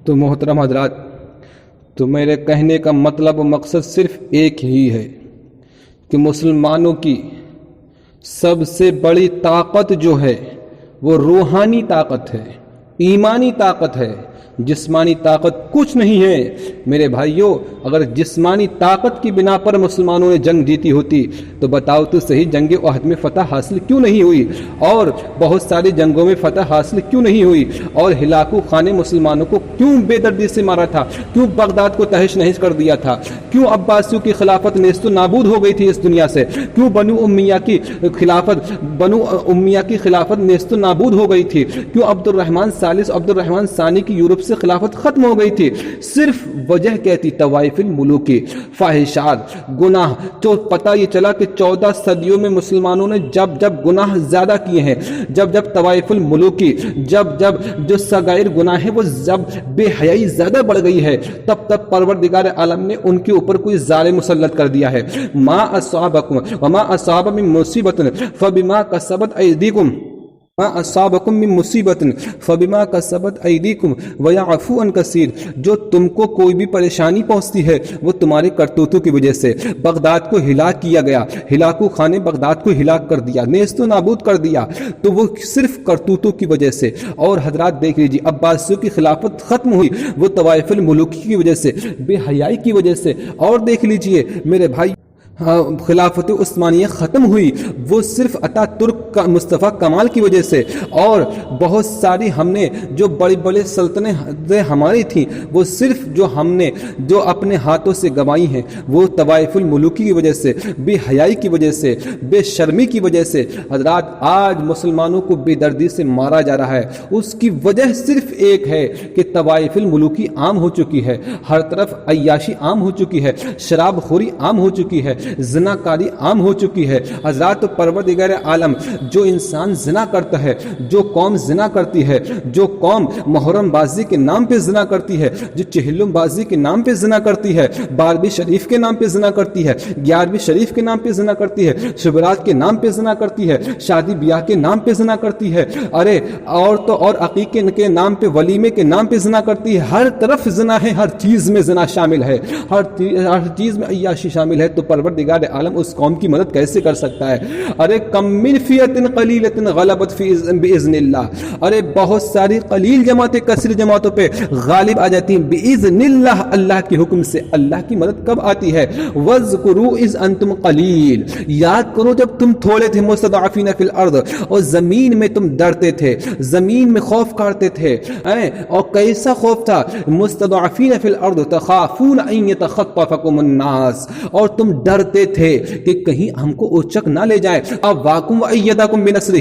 تو محترم حضرات، تو میرے کہنے کا مطلب و مقصد صرف ایک ہی ہے کہ مسلمانوں کی سب سے بڑی طاقت جو ہے وہ روحانی طاقت ہے، ایمانی طاقت ہے، جسمانی طاقت کچھ نہیں ہے۔ میرے بھائیوں، اگر جسمانی طاقت کی بنا پر مسلمانوں نے جنگ جیتی ہوتی تو بتاؤ تو صحیح جنگ احد میں فتح حاصل کیوں نہیں ہوئی، اور بہت ساری جنگوں میں فتح حاصل کیوں نہیں ہوئی، اور ہلاکو خانے مسلمانوں کو کیوں بے دردی سے مارا تھا، کیوں بغداد کو تہش نہش کر دیا تھا، کیوں عباسیوں کی خلافت نیست و نابود ہو گئی تھی اس دنیا سے، کیوں بنو امیہ کی خلافت نیست و نابود ہو گئی تھی، کیوں عبد الرحمن ثالث عبد الرحمن ثانی کی یورپ سے خلافت ختم ہو گئی تھی۔ صرف وجہ کہتی طوائف الملوکی، فاحشات، گناہ۔ تو پتہ یہ چلا کہ 14 صدیوں میں مسلمانوں نے جب جب گناہ زیادہ کیے ہیں، جب جب طوائف الملوکی، جب جب جو صغائر گناہ ہیں وہ جب بے حیائی زیادہ بڑھ گئی ہے، تب تب پروردگار عالم نے ان کے اوپر کوئی ظالم مسلط کر دیا ہے۔ ما اصابکم وما اصاب من مصیبت فبما کسبت ایدیکم ما اصابکم من مصیبت فبما کسبت ایدیکم ویعفو عن کثیر۔ جو تم کو کوئی بھی پریشانی پہنچتی ہے وہ تمہارے کرتوتوں کی وجہ سے۔ بغداد کو ہلاک کیا گیا، ہلاکو خان نے بغداد کو ہلاک کر دیا، نیست و نابود کر دیا، تو وہ صرف کرتوتوں کی وجہ سے۔ اور حضرات دیکھ لیجیے، عباسیوں کی خلافت ختم ہوئی وہ طوائف الملوکی کی وجہ سے، بے حیائی کی وجہ سے۔ اور دیکھ لیجیے میرے بھائی، خلافت عثمانیہ ختم ہوئی وہ صرف اتا ترک مصطفیٰ کمال کی وجہ سے۔ اور بہت ساری ہم نے جو بڑی بڑی سلطنتیں ہماری تھیں وہ صرف جو ہم نے جو اپنے ہاتھوں سے گنوائی ہیں وہ طوائف الملوکی کی وجہ سے، بے حیائی کی وجہ سے، بے شرمی کی وجہ سے۔ حضرات آج مسلمانوں کو بے دردی سے مارا جا رہا ہے، اس کی وجہ صرف ایک ہے کہ طوائف الملوکی عام ہو چکی ہے، ہر طرف عیاشی عام ہو چکی ہے، شراب خوری عام ہو چکی ہے، زنا کاری عام ہو چکی ہے۔ حضرات پروردگار عالم، جو انسان زنا کرتا ہے، جو قوم زنا کرتی ہے، جو قوم محرم بازی کے نام پہ زنا کرتی ہے، جو چہلم بازی کے نام پہ زنا کرتی ہے، 12ویں شریف کے نام پہ زنا کرتی ہے، 11ویں شریف کے نام پہ زنا کرتی ہے، شبرات کے نام پہ زنا کرتی ہے، شادی بیاہ کے نام پہ زنا کرتی ہے، ارے اور تو اور عقیقے کے نام پہ، ولیمے کے نام پہ زنا کرتی ہے۔ ہر طرف زنا ہے، ہر چیز میں زنا شامل ہے، ہر چیز میں عیاشی شامل ہے۔ تو پروردگار عالم اس قوم کی مدد کیسے کر سکتا ہے؟ ارے کم من فیۃ قلیلۃ غلبت باذن اللہ، ارے بہت ساری قلیل جماعتیں کثیر جماعتوں پہ غالب آ جاتی ہیں باذن اللہ، اللہ کے حکم سے۔ اللہ کی مدد کب آتی ہے؟ واذکروا اذ انتم قلیل، یاد کرو جب تم تھوڑے تھے، مستضعفین فی الارض، اور زمین میں تم ڈرتے تھے، زمین میں خوف کرتے تھے، اور کیسا خوف تھا؟ مستضعفین فی الارض تخافون ان یتخطفکم الناس، اور تم ڈرتے تھے کہ کہیں ہم کو اوچک نہ لے جائے۔ اب واکم وایدکم بنصرہ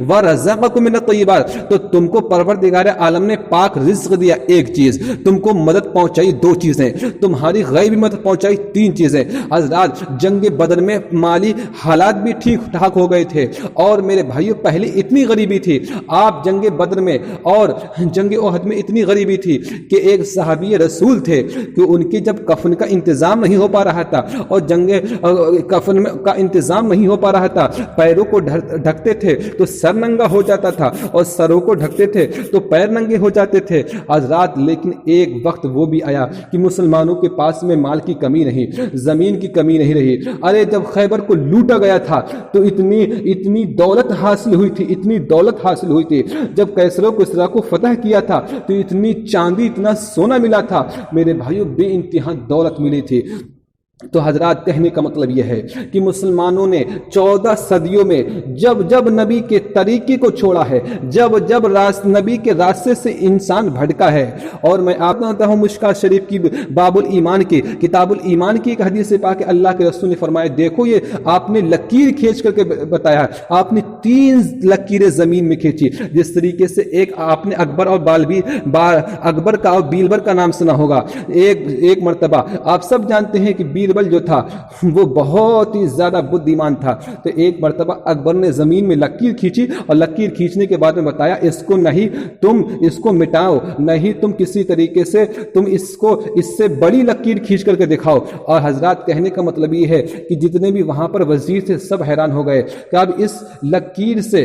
ورزقکم من الطیبات، تو تم کو پروردگار عالم نے پاک رزق دیا، ایک چیز تم کو مدد پہنچائی، 2 چیزیں تمہاری غیبی مدد پہنچائی، 3 چیزیں۔ حضرات جنگ بدر میں مالی حالات بھی ٹھیک ٹھاک ہو گئے تھے، اور میرے بھائیوں پہلے اتنی غریبی تھی، آپ جنگ بدر میں اور جنگ احد میں اتنی غریبی تھی کہ ایک صحابی رسول تھے کہ ان کے جب کفن کا انتظام نہیں ہو پا رہا تھا اور جنگ کفن کا انتظام نہیں ہو پا رہا تھا، پیروں کو ڈھکتے تھے تو سر ننگا ہو جاتا تھا، اور سروں کو ڈھکتے تھے تو پیر ننگے ہو جاتے تھے حضرات۔ لیکن ایک وقت وہ بھی آیا کہ مسلمانوں کے پاس میں مال کی کمی نہیں، زمین کی کمی نہیں رہی۔ ارے جب خیبر کو لوٹا گیا تھا تو اتنی دولت حاصل ہوئی تھی، اتنی دولت حاصل ہوئی تھی۔ جب کیسروں کو اسرا کو فتح کیا تھا تو اتنی چاندی، اتنا سونا ملا تھا میرے بھائیوں، بے انتہا دولت ملی تھی۔ تو حضرات کہنے کا مطلب یہ ہے کہ مسلمانوں نے 14 صدیوں میں جب جب نبی کے طریقے کو چھوڑا ہے، جب جب نبی کے راستے سے انسان بھٹکا ہے۔ اور میں آپ کو بتاتا ہوں مشکات شریف کی باب الایمان کی کتاب الایمان کی ایک حدیث سے پاک اللہ کے رسول نے فرمایا، دیکھو یہ آپ نے لکیر کھینچ کر کے بتایا، آپ نے 3 لکیریں زمین میں کھینچی، جس طریقے سے ایک آپ نے اکبر اور اکبر کا اور بیربل کا نام سنا ہوگا۔ ایک مرتبہ آپ سب جانتے ہیں کہ بیربل جو تھا وہ بہت ہی زیادہ بدھیمان تھا، تو ایک مرتبہ اکبر نے زمین میں لکیر کھینچی، اور لکیر کھینچنے کے بعد میں بتایا، اس کو نہیں تم اس کو مٹاؤ، نہیں تم کسی طریقے سے تم اس سے بڑی لکیر کھینچ کر کے دکھاؤ۔ اور حضرات کہنے کا مطلب یہ ہے کہ جتنے بھی وہاں پر وزیر تھے سب حیران ہو گئے کہ اب اس لکیر سے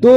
2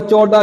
14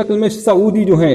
شکل میں سعودی جو ہیں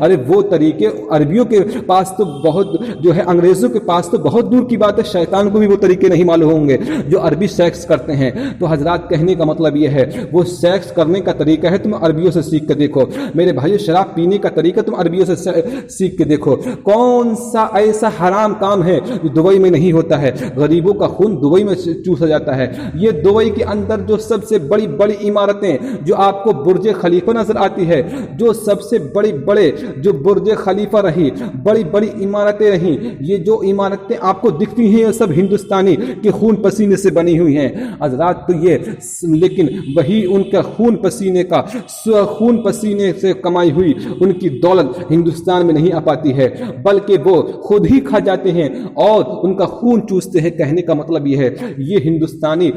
ارے وہ طریقے عربیوں کے پاس تو بہت جو ہے، انگریزوں کے پاس تو بہت دور کی بات ہے، شیطان کو بھی وہ طریقے نہیں معلوم ہوں گے جو عربی سیکس کرتے ہیں۔ تو حضرات کہنے کا مطلب یہ ہے وہ سیکس کرنے کا طریقہ ہے تم عربیوں سے سیکھ کے دیکھو، میرے بھائیو شراب پینے کا طریقہ تم عربیوں سے سیکھ کے دیکھو۔ کون سا ایسا حرام کام ہے جو دبئی میں نہیں ہوتا ہے؟ غریبوں کا خون دبئی میں چوسا جاتا ہے۔ یہ دبئی کے اندر جو سب سے بڑی بڑی عمارتیں جو آپ کو برج خلیفہ نظر آتی ہے، جو سب سے بڑے جو برج خلیفہ رہی، بڑی بڑی عمارتیں رہیں، یہ جو عمارتیں آپ کو دکھتی ہیں یہ سب ہندوستانی کے خون پسینے سے بنی ہوئی ہیں حضرات۔ تو یہ لیکن وہی ان کا خون پسینے سے کمائی ہوئی ان کی دولت ہندوستان میں نہیں آ پاتی ہے، بلکہ وہ خود ہی کھا جاتے ہیں اور ان کا خون چوستے ہیں۔ کہنے کا مطلب یہ ہے یہ ہندوستانی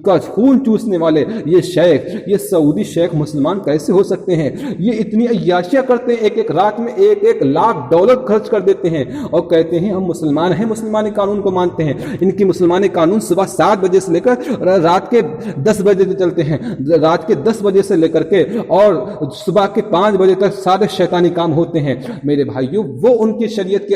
کا خون چوسنے والے یہ شیخ، یہ سعودی شیخ مسلمان کیسے ہو سکتے ہیں؟ یہ اتنی عیاشیاں کرتے ہیں، ایک رات میں $1 لاکھ خرچ کر دیتے ہیں اور کہتے ہیں ہم مسلمان ہیں، مسلمانی قانون کو مانتے ہیں۔ ان کی مسلمانی قانون صبح 7 بجے سے لے کر رات کے 10 بجے تک چلتے ہیں، رات کے 10 بجے سے لے کر کے اور صبح کے 5 بجے تک سارے شیطانی کام ہوتے ہیں۔ میرے بھائیوں وہ ان کی شریعت کے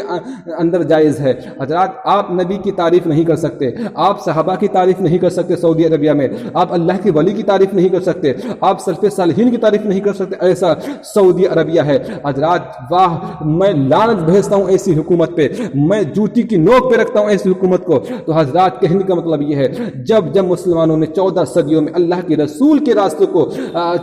اندر جائز ہے۔ حضرات آپ نبی کی تعریف نہیں کر سکتے، آپ صحابہ کی تعریف نہیں کر سکتے سعودی عربیہ میں، آپ اللہ کے ولی کی تعریف نہیں کر سکتے، آپ سلف صالحین کی تعریف نہیں کر سکتے، ایسا سعودی عربیہ ہے۔ حضرات واہ، میں لعنت بھیجتا ہوں ایسی حکومت پہ، میں جوتی کی نوک پہ رکھتا ہوں ایسی حکومت کو۔ تو حضرات کہنے کا مطلب یہ ہے جب مسلمانوں نے 14 صدیوں میں اللہ کے رسول کے راستے کو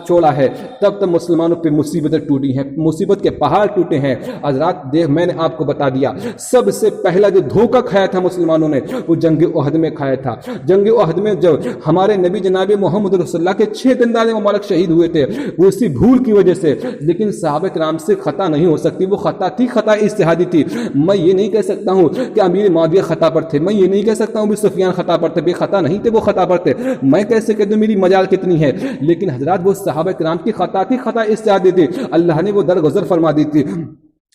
چھوڑا ہے تب مسلمانوں پہ مصیبتیں ٹوٹی ہیں، مصیبت کے پہاڑ ٹوٹے ہیں۔ حضرات میں نے آپ کو بتا دیا سب سے پہلا جو دھوکہ کھایا تھا مسلمانوں نے وہ جنگ احد میں کھایا تھا۔ جنگ احد میں جب ہمارے نبی جناب محمد رسول اللہ کے 6 دندان مبارک شہید ہوئے تھے وہ اسی بھول کی وجہ سے، لیکن صحابہ کرام سے خطا نہیں ہو سکتی، وہ خطا تھی، خطا اجتہادی تھی۔ میں یہ نہیں کہہ سکتا ہوں کہ امیر معاویہ خطا پر تھے، میں یہ نہیں کہہ سکتا ہوں کہ سفیان خطا پر تھے، بے خطا نہیں تھے، وہ خطا پر تھے، میں کیسے کہہ دوں میری مجال کتنی ہے؟ لیکن حضرات وہ صحابہ کرام کی خطا تھی، خطا اجتہادی تھی، اللہ نے وہ درگزر فرما دی تھی۔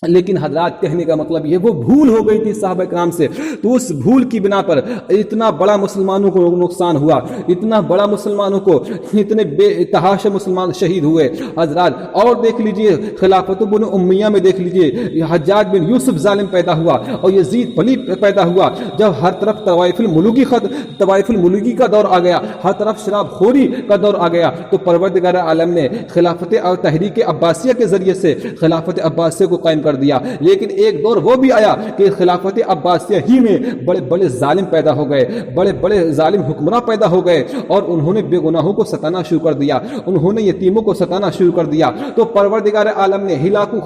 لیکن حضرات کہنے کا مطلب یہ وہ بھول ہو گئی تھی صحابہ کرام سے، تو اس بھول کی بنا پر اتنا بڑا مسلمانوں کو نقصان ہوا، اتنا بڑا مسلمانوں کو، اتنے بے تحاشا مسلمان شہید ہوئے حضرات۔ اور دیکھ لیجئے خلافت بن امیہ میں دیکھ لیجئے حجاج بن یوسف ظالم پیدا ہوا اور یزید پلیت پیدا ہوا، جب ہر طرف طوائف الملوکی کا دور آ گیا، ہر طرف شراب خوری کا دور آ گیا، تو پروردگار عالم نے خلافت اور تحریک عباسیہ کے ذریعے سے خلافت عباسیہ کو قائم کر دیا۔ لیکن ایک دور وہ بھی آیا کہ خلافت عباسیہ ہی میں بڑے بڑے ظالم پیدا ہو گئے، بڑے بڑے ظالم حکمراں پیدا ہو گئے اور انہوں نے بے گناہوں کو ستانا شروع کر دیا، انہوں نے یتیموں کو ستانا شروع کر دیا۔ تو پروردگار عالم نے ہلاکو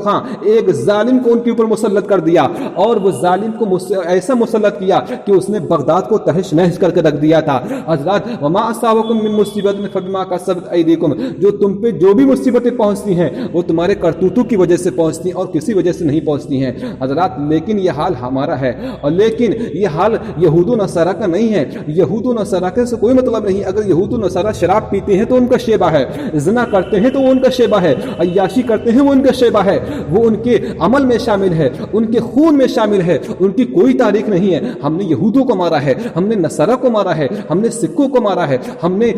خان ایک ظالم کو ان کے اوپر مسلط کر دیا، اور وہ ظالم کو ایسا مسلط کیا کہ اس نے بغداد کو تہش نہش کر کے رکھ دیا تھا۔ حضرات وما اصابکم من مصیبت فبما کسبت ایدیکم، جو تم پہ جو بھی مصیبتیں پہنچتی ہیں وہ تمہارے کرتوتوں کی وجہ سے پہنچتی ہیں اور کسی وجہ سے نہیں پہنچتی ہیں حضرات۔ لیکن یہ حال ہمارا ہے، اور لیکن یہ حال یہود و نصارہ کا نہیں ہے۔ یہود و نصارہ کے سے کوئی مطلب نہیں، اگر یہود و نصارہ شراب پیتے ہیں تو ان کا شیبہ ہے، زنا کرتے ہیں تو وہ ان کا شیبہ ہے، عیاشی کرتے ہیں وہ ان کا شیبہ ہے، وہ ان کے عمل میں شامل ہے، ان کے خون میں شامل ہے، ان کی کوئی تاریخ نہیں ہے۔ ہم نے یہودوں کو مارا ہے، ہم نے نصارہ کو مارا ہے، ہم نے سکھوں کو مارا ہے، ہم نے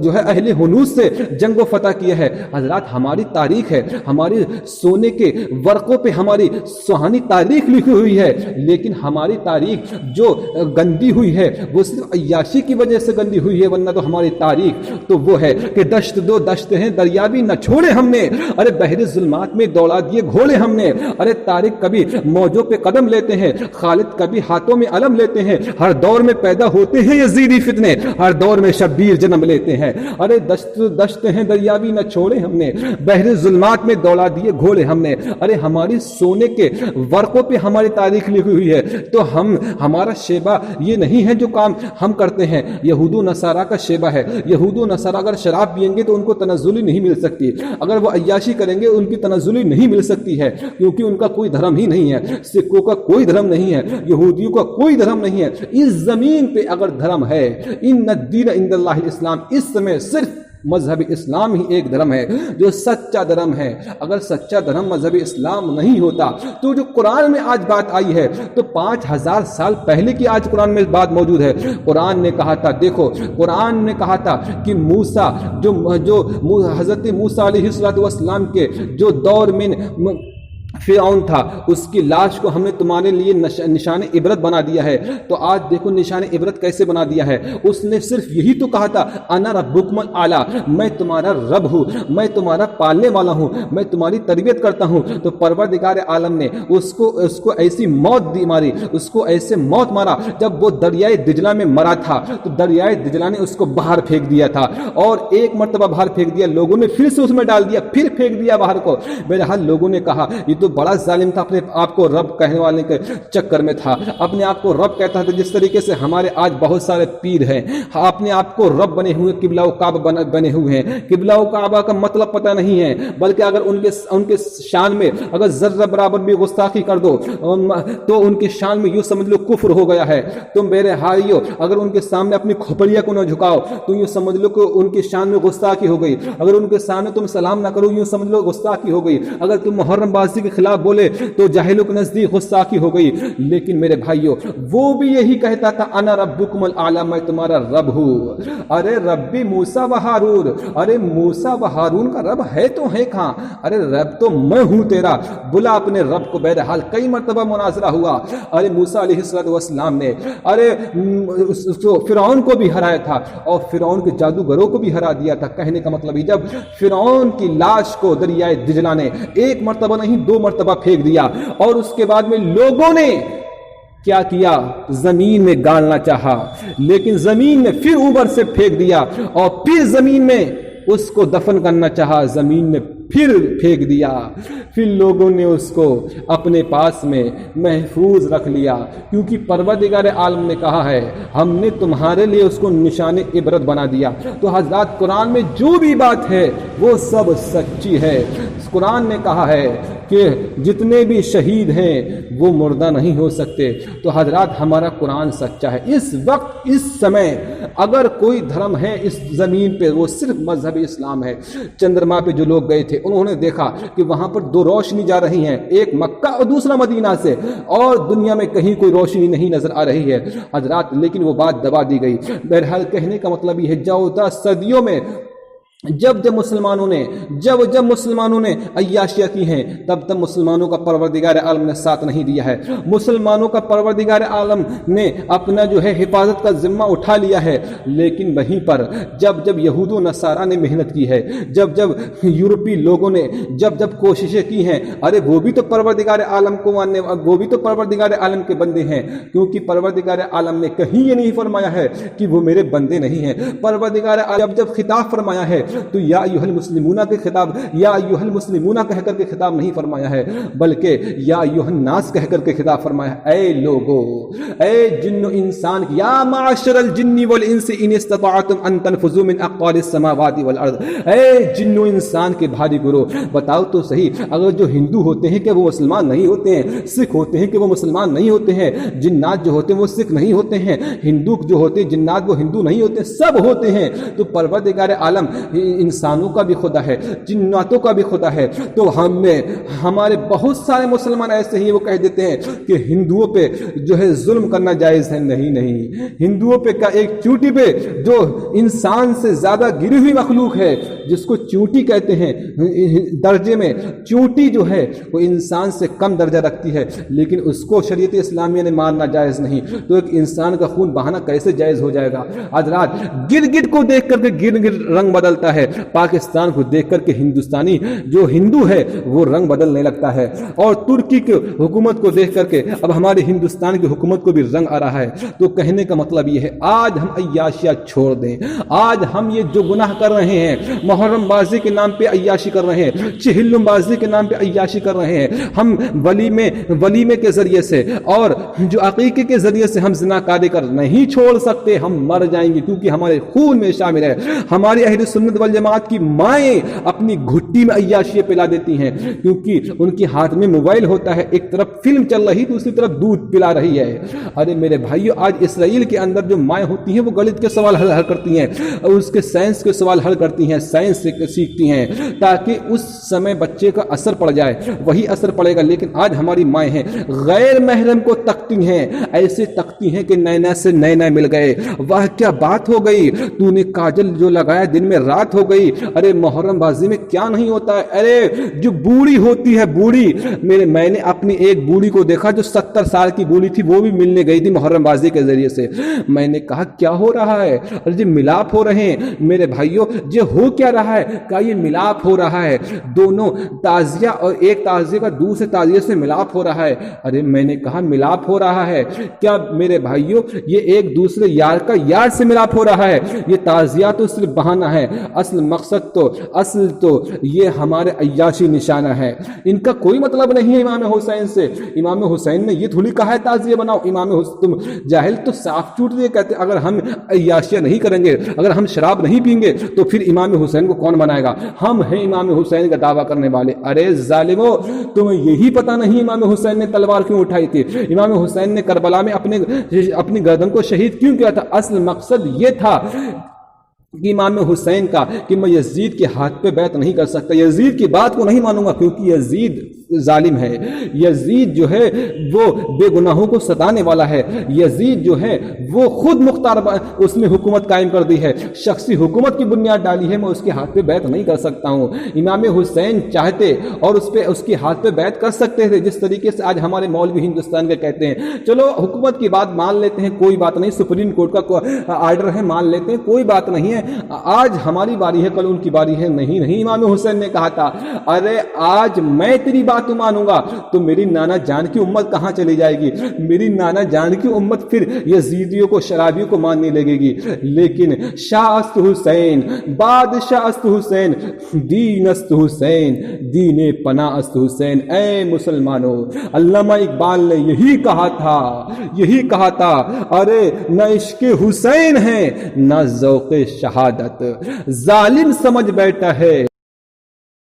جو ہے اہل ہنوز سے جنگ و فتح کیا ہے حضرات۔ ہماری تاریخ ہے، ہماری سونے کے ورقوں پہ ہماری سہانی تاریخ لکھی ہوئی ہے، لیکن ہماری تاریخ جو گندی ہوئی ہے وہ صرف عیاشی کی وجہ سے گندی ہوئی ہے، ورنہ تو ہماری تاریخ تو وہ ہے کہ دشت دو دشت ہیں دریا بھی نہ چھوڑے ہم نے، ارے بحر ظلمات میں دوڑا دیے گھوڑے ہم نے، ارے طارق کبھی موجوں پہ قدم لیتے ہیں، خالد کبھی ہاتھوں میں علم لیتے ہیں، ہر دور میں پیدا ہوتے ہیں یزیدی فتنے، ہر دور میں شبیر جنم لیتے ہیں، ارے دشت ہیں دریا بھی نہ چھوڑے ہم نے، بحر ظلمات میں دوڑا دیے گھوڑے ہم نے، ارے ہماری سونے کے ورقوں پہ ہماری تاریخ لکھی ہوئی ہے، تو ہمارا شیبہ یہ نہیں ہے جو کام ہم کرتے ہیں، یہود و نصارہ کا شیبہ ہے۔ یہود و نصارہ اگر شراب پئیں گے تو ان کو تنزلی نہیں مل سکتی، اگر وہ عیاشی کریں گے ان کی تنزلی نہیں مل سکتی ہے، کیونکہ ان کا کوئی دھرم ہی نہیں ہے، سکھوں کا کوئی دھرم نہیں ہے، یہودیوں کا کوئی دھرم نہیں ہے۔ اس زمین پہ اگر دھرم ہے، ان الدین عند اللہ الاسلام، اس سمے صرف مذہب اسلام ہی ایک دھرم ہے جو سچا دھرم ہے۔ اگر سچا دھرم مذہب اسلام نہیں ہوتا تو جو قرآن میں آج بات آئی ہے تو 5000 سال پہلے کی آج قرآن میں بات موجود ہے۔ قرآن نے کہا تھا، دیکھو قرآن نے کہا تھا کہ موسیٰ جو حضرت موسیٰ علیہ السلام کے جو دور میں فرعون تھا، اس کی لاش کو ہم نے تمہارے لیے نشان عبرت بنا دیا ہے۔ تو آج دیکھو نشان عبرت کیسے بنا دیا ہے۔ اس نے صرف یہی تو کہا تھا انا ربکم الاعلی، میں تمہارا رب ہوں، میں تمہارا پالنے والا ہوں، میں تمہاری تربیت کرتا ہوں۔ تو پروردگار عالم نے اس کو ایسی موت دی ماری، اس کو ایسے موت مارا جب وہ دریائے دجلہ میں مرا تھا تو دریائے دجلہ نے اس کو باہر پھینک دیا تھا، اور ایک مرتبہ باہر پھینک دیا، لوگوں نے پھر سے اس میں ڈال دیا، پھر پھینک دیا باہر کو۔ بہرحال لوگوں نے کہا یہ تو بڑا ظالم تھا، اپنے آپ کو رب کہنے والے کے چکر میں تھا، اپنے آپ کو رب کہتا تھا۔ جس طریقے سے ہمارے آج بہت سارے پیر ہیں، اپنے آپ کو رب بنے ہوئے، قبلہ و کعبہ بنے ہوئے ہیں۔ قبلہ و کعبہ کا مطلب پتہ نہیں ہے، بلکہ اگر ان کے شان میں اگر ذرہ برابر بھی گستاخی کر دو تو ان کی شان میں یوں سمجھ لو کفر ہو گیا ہے۔ تم میرے بھائیو اگر ان کے سامنے اپنی کھوپڑیاں کو نہ جھکاؤ تو یوں سمجھ لو کہ ان کی شان میں گستاخی ہو گئی، اگر ان کے سامنے تم سلام نہ کرو یوں سمجھ لو گستاخی ہو گئی، اگر تم محرم بازی کے خلاف بولے تو جاہلوں کے نزدیک گستاخی ہو گئی۔ لیکن میرے بھائیو وہ بھی یہی کہتا تھا انا ربکم الاعلی، میں تمہارا رب ہوں۔ ارے ربی موسیٰ و ہارون، ارے موسیٰ و ہارون کا رب ہے تو ہے کہاں؟ ارے رب تو میں ہوں تیرا، بلا اپنے رب کو۔ بہرحال کئی مرتبہ مناظرہ ہوا۔ ارے موسیٰ علیہ السلام نے فرعون کو بھی ہرایا تھا اور فرعون کے جادوگروں کو بھی ہرا دیا تھا۔ کہنے کا مطلب جب فرعون کی لاش کو دریائے دجلہ نے ایک مرتبہ نہیں 2 مرتبہ پھینک دیا، اور اس کے بعد میں لوگوں نے کیا کیا؟ زمین میں گالنا چاہا، لیکن زمین میں پھر اوپر سے پھینک دیا، اور پھر زمین میں اس کو دفن کرنا چاہا، زمین میں پھر پھینک دیا۔ پھر لوگوں نے اس کو اپنے پاس میں محفوظ رکھ لیا، کیونکہ پروردگار عالم نے کہا ہے ہم نے تمہارے لیے اس کو نشان عبرت بنا دیا۔ تو حضرات قرآن میں جو بھی بات ہے وہ سب سچی ہے۔ قرآن نے کہا ہے کہ جتنے بھی شہید ہیں وہ مردہ نہیں ہو سکتے۔ تو حضرات ہمارا قرآن سچا ہے۔ اس وقت اس سمے اگر کوئی دھرم ہے اس زمین پہ وہ صرف مذہب اسلام ہے۔ چندرما پہ جو لوگ گئے تھے انہوں نے دیکھا کہ وہاں پر 2 روشنی جا رہی ہیں، ایک مکہ اور دوسرا مدینہ سے، اور دنیا میں کہیں کوئی روشنی نہیں نظر آ رہی ہے حضرات، لیکن وہ بات دبا دی گئی۔ بہرحال کہنے کا مطلب یہ ہے 14 صدیوں میں جب مسلمانوں نے عیاشیاں کی ہیں تب مسلمانوں کا پروردگار عالم نے ساتھ نہیں دیا ہے۔ مسلمانوں کا پروردگار عالم نے اپنا جو ہے حفاظت کا ذمہ اٹھا لیا ہے، لیکن وہیں پر جب یہود و نصارہ نے محنت کی ہے، جب یورپی لوگوں نے جب کوششیں کی ہیں، ارے وہ بھی تو پروردگار عالم کو ماننے، وہ بھی تو پروردگار عالم کے بندے ہیں، کیونکہ پروردگار عالم نے کہیں یہ نہیں فرمایا ہے کہ وہ میرے بندے نہیں ہیں۔ پروردگار عالم جب خطاب فرمایا ہے تو یا ایھا المسلمون کے خطاب، یا ایھا المسلمون کہہ کر کے خطاب نہیں فرمایا ہے، بلکہ یا ایھا الناس کہہ کر کے خطاب فرمایا ہے، اے لوگو، اے جن و انسان، یا معاشر الجن والانس ان استطعتم ان تنفذوا من اقطار السماوات والارض، اے جن و انسان کے بھاری گروہ بتاؤ تو صحیح، اگر جو ہندو ہوتے ہیں کہ وہ مسلمان نہیں ہوتے ہیں، سکھ ہوتے ہیں کہ وہ مسلمان نہیں ہوتے ہیں، جنات جو ہوتے ہیں وہ سکھ نہیں ہوتے ہیں، ہندو جو ہوتے ہیں جنات وہ ہندو نہیں ہوتے، سب ہوتے ہیں۔ تو پروردگار عالم انسانوں کا بھی خدا ہے، جناتوں کا بھی خدا ہے۔ تو ہمارے بہت سارے مسلمان ایسے ہی وہ کہہ دیتے ہیں کہ ہندوؤں پہ جو ہے ظلم کرنا جائز ہے۔ نہیں، ہندوؤں پہ کا ایک چونٹی پہ جو انسان سے زیادہ گری ہوئی مخلوق ہے جس کو چونٹی کہتے ہیں، درجے میں چونٹی جو ہے وہ انسان سے کم درجہ رکھتی ہے، لیکن اس کو شریعت اسلامیہ نے ماننا جائز نہیں۔ تو ایک انسان کا خون بہانا کیسے جائز ہو جائے گا؟ حضرات گرگٹ کو دیکھ کر کے گرگٹ رنگ بدلتا ہے، پاکستان کو دیکھ کر کے ہندوستانی جو ہندو ہے وہ رنگ بدلنے لگتا ہے، اور ترکی کی حکومت کو دیکھ کر کے اب ہمارے ہندوستان کی حکومت کو بھی رنگ آ رہا ہے۔ تو کہنے کا مطلب یہ ہے آج ہم عیاشیاں چھوڑ دیں، آج ہم یہ جو گناہ کر رہے ہیں، محرم بازی کے نام پہ عیاشی کر رہے ہیں، چہلم بازی کے نام پہ عیاشی کر رہے ہیں، ہم ولیمے کے ذریعے سے اور جو عقیقے کے ذریعے سے ہم زناکاری کر نہیں چھوڑ سکتے، ہم مر جائیں گے، کیونکہ ہمارے خون میں شامل ہے۔ ہماری اہل سنت والجماعت کی مائیں اپنی گھٹی میں عیاشیاں پلا دیتی ہیں، کیونکہ ان کے ہاتھ میں موبائل ہوتا ہے، ایک طرف فلم چل رہی دوسری طرف دودھ پلا رہی ہے۔ ارے میرے بھائیو، آج اسرائیل کے اندر جو مائیں ہوتی ہیں وہ گلت کے سوال حل کرتی ہیں اور اس کے سائنس کے سوال حل کرتی ہیں، سائنس سے سیکھتی ہیں تاکہ اس سمے بچے کا اثر پڑ جائے، وہی اثر پڑے گا۔ لیکن آج ہماری مائیں ہیں غیر محرم کو تکتی ہیں، ایسے تکتی ہیں کہ نینا سے نینا مل گئے، واہ کیا بات ہو گئی، تو نے کاجل جو لگایا دن میں رات ہو گئی، ارے محرم بازی میں کیا نہیں ہوتا ہے، ارے جو بوڑھی ہوتی ہے بوڑھی، میں نے اپنی ایک بوڑھی کو دیکھا جو 70 سال کی بوڑھی تھی، وہ بھی ملنے گئی تھی محرم بازی کے ذریعے سے۔ میں نے کہا کیا ہو رہا ہے، اور یہ ملاپ ہو رہے ہیں میرے بھائیوں، یہ ہو کیا رہا ہے، کہا یہ ملاپ ہو رہا ہے، دونوں تعزیہ اور ایک تعزیہ کا دوسرے تعزیہ سے ملاپ ہو رہا ہے۔ ارے میں نے کہا ملاپ ہو رہا ہے کیا میرے بھائیوں، یہ ایک دوسرے یار کا یار سے ملاپ ہو رہا ہے، یہ تعزیہ تو صرف بہانہ ہے، اصل مقصد اصل تو یہ ہمارے عیاشی نشانہ ہے، ان کا کوئی مطلب نہیں ہے امام حسین سے۔ امام حسین نے یہ تھوڑی کہا ہے تعزیہ بناؤ، امام حسین تم جاہل تو صاف جھوٹ یہ کہتے اگر ہم عیاشیاں نہیں کریں گے، اگر ہم شراب نہیں پئیں گے تو پھر امام حسین کو کون بنائے گا، ہم ہیں امام حسین کا دعویٰ کرنے والے۔ ارے ظالمو، تمہیں یہی پتہ نہیں امام حسین نے تلوار کیوں اٹھائی تھی، امام حسین نے کربلا میں اپنی گردن کو شہید کیوں کیا تھا، اصل مقصد یہ تھا کہ امام حسین کا کہ میں یزید کے ہاتھ پہ بیعت نہیں کر سکتا، یزید کی بات کو نہیں مانوں گا، کیونکہ یزید ظالم ہے، یزید جو ہے وہ بے گناہوں کو ستانے والا ہے، یزید جو ہے وہ خود مختار اس میں حکومت قائم کر دی ہے، شخصی حکومت کی بنیاد ڈالی ہے، میں اس کے ہاتھ پہ بیعت نہیں کر سکتا ہوں۔ امام حسین چاہتے اور اس کے ہاتھ پہ بیعت کر سکتے تھے، جس طریقے سے آج ہمارے مولوی ہندوستان کے کہتے ہیں چلو حکومت کی بات مان لیتے ہیں، کوئی بات نہیں، سپریم کورٹ کا آرڈر ہے مان لیتے ہیں، کوئی بات نہیں ہے، آج ہماری باری ہے کل ان کی باری ہے، نہیں امام حسین نے کہا تھا ارے آج میں تیری بات مانوں گا تو میری نانا جان کی امت کہاں چلی جائے گی، میری نانا جان کی امت پھر یزیدیوں کو شرابیوں کو ماننے لگے گی، لیکن شاہ است حسین، بادشاہ است حسین، دین است حسین، دین پناہ است حسین۔ اے مسلمانوں، علامہ اقبال نے یہی کہا تھا، ارے نہ عشق حسین ہے نہ ذوق شہادت، ظالم سمجھ بیٹھا ہے